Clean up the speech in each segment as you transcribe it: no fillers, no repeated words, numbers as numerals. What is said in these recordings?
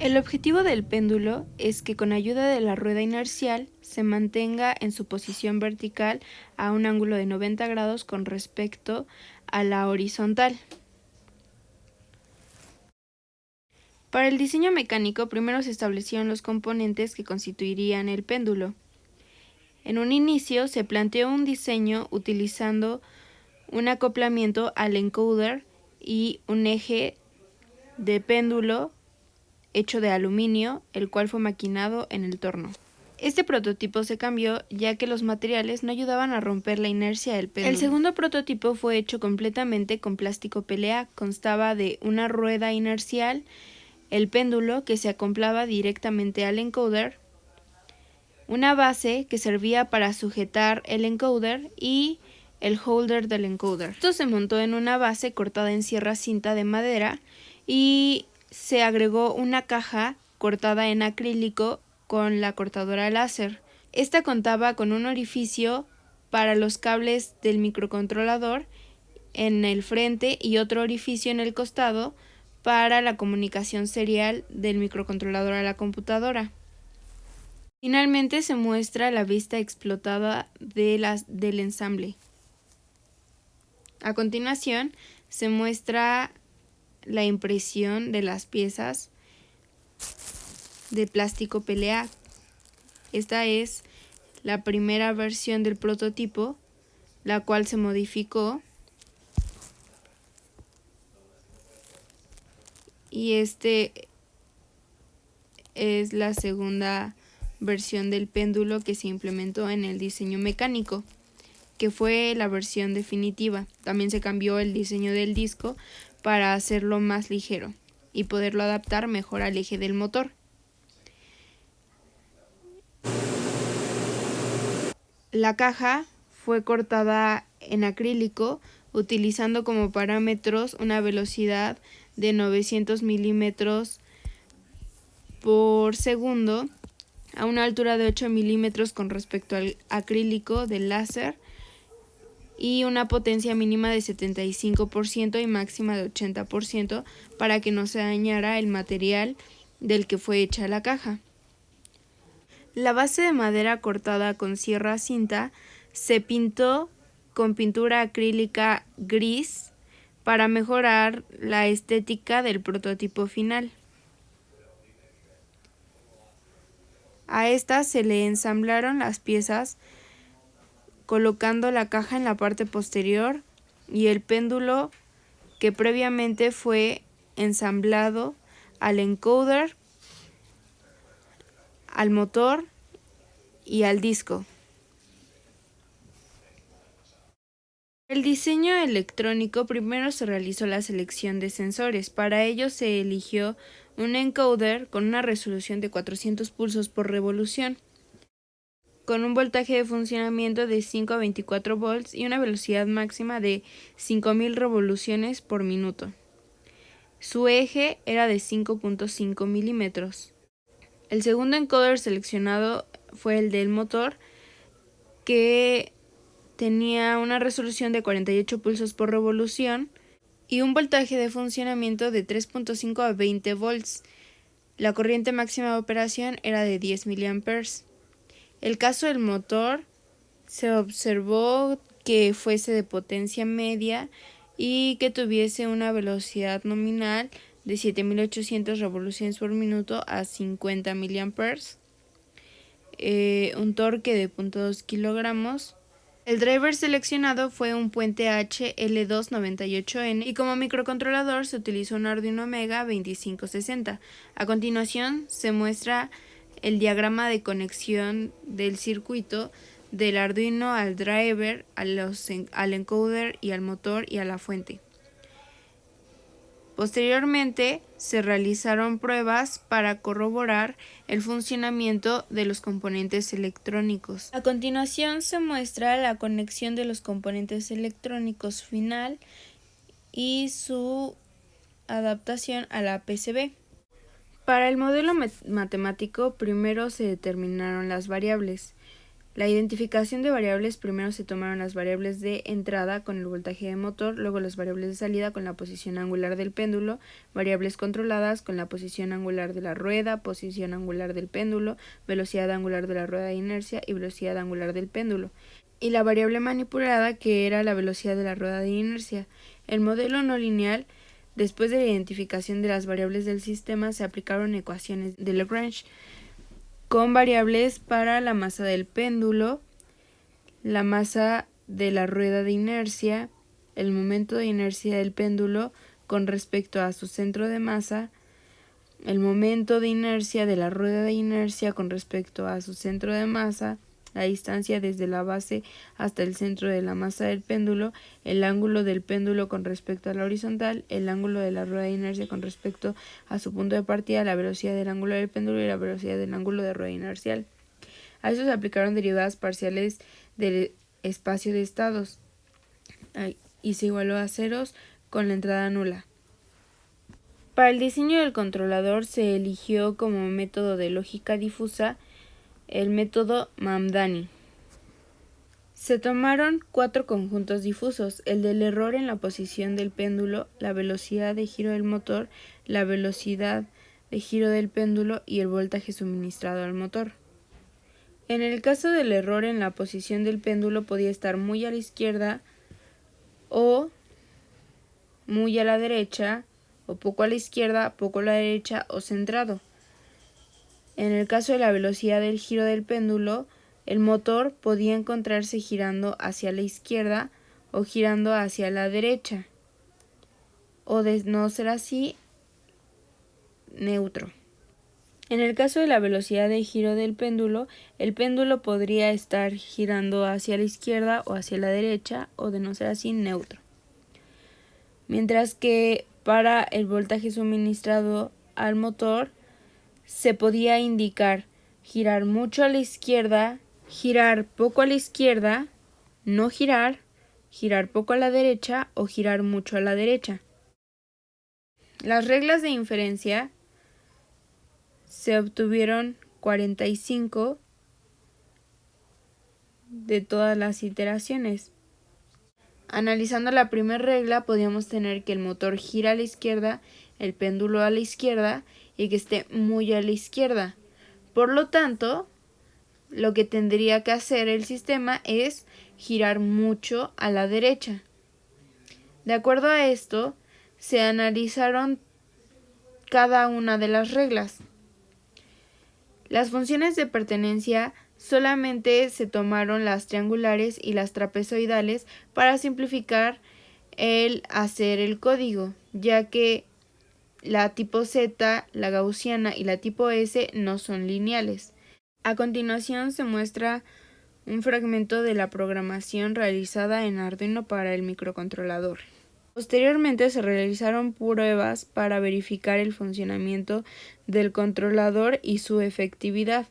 El objetivo del péndulo es que con ayuda de la rueda inercial se mantenga en su posición vertical a un ángulo de 90 grados con respecto a la horizontal. Para el diseño mecánico, primero se establecieron los componentes que constituirían el péndulo. En un inicio se planteó un diseño utilizando un acoplamiento al encoder y un eje de péndulo hecho de aluminio, el cual fue maquinado en el torno. Este prototipo se cambió ya que los materiales no ayudaban a romper la inercia del péndulo. El segundo prototipo fue hecho completamente con plástico PLA, constaba de una rueda inercial, el péndulo que se acoplaba directamente al encoder, una base que servía para sujetar el encoder y el holder del encoder. Esto se montó en una base cortada en sierra cinta de madera y se agregó una caja cortada en acrílico con la cortadora láser. Esta contaba con un orificio para los cables del microcontrolador en el frente y otro orificio en el costado para la comunicación serial del microcontrolador a la computadora. Finalmente se muestra la vista explotada del ensamble. A continuación se muestra la impresión de las piezas de plástico PLA. Esta es la primera versión del prototipo, la cual se modificó, y este es la segunda versión del péndulo que se implementó en el diseño mecánico, que fue la versión definitiva. También se cambió el diseño del disco para hacerlo más ligero y poderlo adaptar mejor al eje del motor. La caja fue cortada en acrílico utilizando como parámetros una velocidad de 900 milímetros por segundo a una altura de 8 milímetros con respecto al acrílico del láser y una potencia mínima de 75% y máxima de 80% para que no se dañara el material del que fue hecha la caja. La base de madera cortada con sierra cinta se pintó con pintura acrílica gris para mejorar la estética del prototipo final. A esta se le ensamblaron las piezas colocando la caja en la parte posterior y el péndulo que previamente fue ensamblado al encoder, al motor y al disco. El diseño electrónico primero se realizó la selección de sensores. Para ello se eligió un encoder con una resolución de 400 pulsos por revolución, con un voltaje de funcionamiento de 5 a 24 volts y una velocidad máxima de 5000 revoluciones por minuto. Su eje era de 5.5 milímetros. El segundo encoder seleccionado fue el del motor, que tenía una resolución de 48 pulsos por revolución y un voltaje de funcionamiento de 3.5 a 20 volts. La corriente máxima de operación era de 10 mA. El caso del motor se observó que fuese de potencia media y que tuviese una velocidad nominal de 7800 revoluciones por minuto a 50 mA, un torque de 0.2 kilogramos. El driver seleccionado fue un Puente HL298N y como microcontrolador se utilizó un Arduino Mega 2560. A continuación se muestra el diagrama de conexión del circuito del Arduino al driver, al encoder y al motor y a la fuente. Posteriormente se realizaron pruebas para corroborar el funcionamiento de los componentes electrónicos. A continuación se muestra la conexión de los componentes electrónicos final y su adaptación a la PCB. Para el modelo matemático primero se determinaron las variables. La identificación de variables: primero se tomaron las variables de entrada con el voltaje de motor, luego las variables de salida con la posición angular del péndulo, variables controladas con la posición angular de la rueda, posición angular del péndulo, velocidad angular de la rueda de inercia y velocidad angular del péndulo, y la variable manipulada, que era la velocidad de la rueda de inercia. El modelo no lineal: después de la identificación de las variables del sistema, se aplicaron ecuaciones de Lagrange con variables para la masa del péndulo, la masa de la rueda de inercia, el momento de inercia del péndulo con respecto a su centro de masa, el momento de inercia de la rueda de inercia con respecto a su centro de masa, la distancia desde la base hasta el centro de la masa del péndulo, el ángulo del péndulo con respecto a la horizontal, el ángulo de la rueda de inercia con respecto a su punto de partida, la velocidad del ángulo del péndulo y la velocidad del ángulo de rueda inercial. A eso se aplicaron derivadas parciales del espacio de estados y se igualó a ceros con la entrada nula. Para el diseño del controlador se eligió como método de lógica difusa el método Mamdani. Se tomaron 4 conjuntos difusos: el del error en la posición del péndulo, la velocidad de giro del motor, la velocidad de giro del péndulo y el voltaje suministrado al motor. En el caso del error en la posición del péndulo, podía estar muy a la izquierda o muy a la derecha, o poco a la izquierda, poco a la derecha o centrado. En el caso de la velocidad del giro del péndulo, el motor podía encontrarse girando hacia la izquierda o girando hacia la derecha, o de no ser así, neutro. En el caso de la velocidad de giro del péndulo, el péndulo podría estar girando hacia la izquierda o hacia la derecha, o de no ser así, neutro. Mientras que para el voltaje suministrado al motor, se podía indicar girar mucho a la izquierda, girar poco a la izquierda, no girar, girar poco a la derecha o girar mucho a la derecha. Las reglas de inferencia se obtuvieron 45 de todas las iteraciones. Analizando la primera regla, podíamos tener que el motor gira a la izquierda, el péndulo a la izquierda y que esté muy a la izquierda. Por lo tanto, lo que tendría que hacer el sistema es girar mucho a la derecha. De acuerdo a esto, se analizaron cada una de las reglas. Las funciones de pertenencia solamente se tomaron las triangulares y las trapezoidales para simplificar el hacer el código, ya que la tipo Z, la gaussiana y la tipo S no son lineales. A continuación se muestra un fragmento de la programación realizada en Arduino para el microcontrolador. Posteriormente se realizaron pruebas para verificar el funcionamiento del controlador y su efectividad.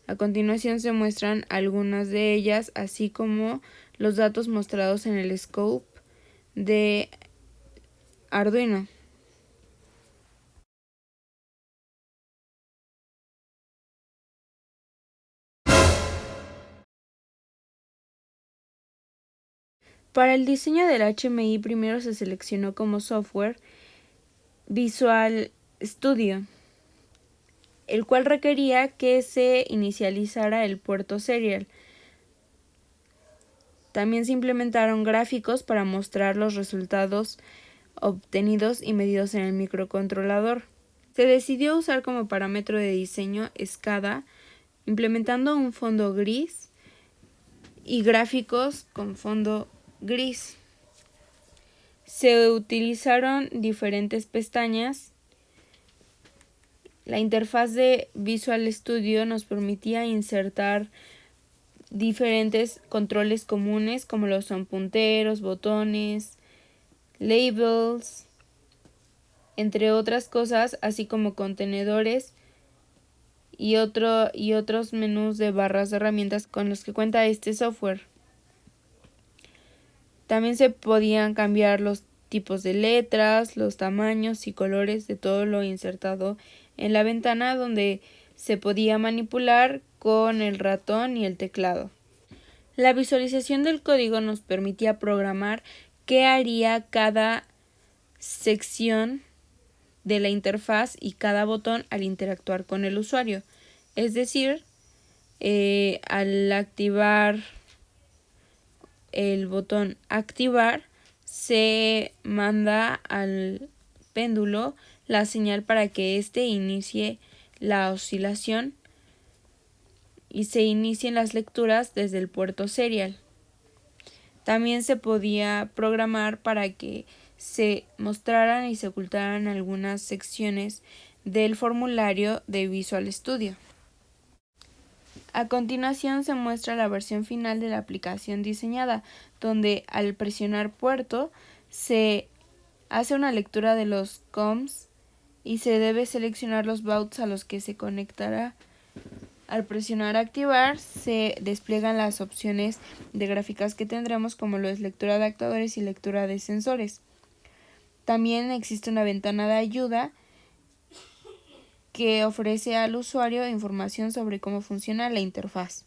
A continuación se muestran algunas de ellas, así como los datos mostrados en el scope de Arduino. Para el diseño del HMI primero se seleccionó como software Visual Studio, el cual requería que se inicializara el puerto serial. También se implementaron gráficos para mostrar los resultados obtenidos y medidos en el microcontrolador. Se decidió usar como parámetro de diseño SCADA, implementando un fondo gris y gráficos con fondo gris. Se utilizaron diferentes pestañas. La interfaz de Visual Studio nos permitía insertar diferentes controles comunes como lo son punteros, botones, labels, entre otras cosas, así como contenedores y otros menús de barras de herramientas con los que cuenta este software. También se podían cambiar los tipos de letras, los tamaños y colores de todo lo insertado en la ventana, donde se podía manipular con el ratón y el teclado. La visualización del código nos permitía programar qué haría cada sección de la interfaz y cada botón al interactuar con el usuario. Es decir, al activar el botón activar, se manda al péndulo la señal para que éste inicie la oscilación y se inicien las lecturas desde el puerto serial. También se podía programar para que se mostraran y se ocultaran algunas secciones del formulario de Visual Studio. A continuación se muestra la versión final de la aplicación diseñada, donde al presionar puerto se hace una lectura de los COMS y se debe seleccionar los bauts a los que se conectará. Al presionar activar se despliegan las opciones de gráficas que tendremos, como lo es lectura de actuadores y lectura de sensores. También existe una ventana de ayuda que ofrece al usuario información sobre cómo funciona la interfaz.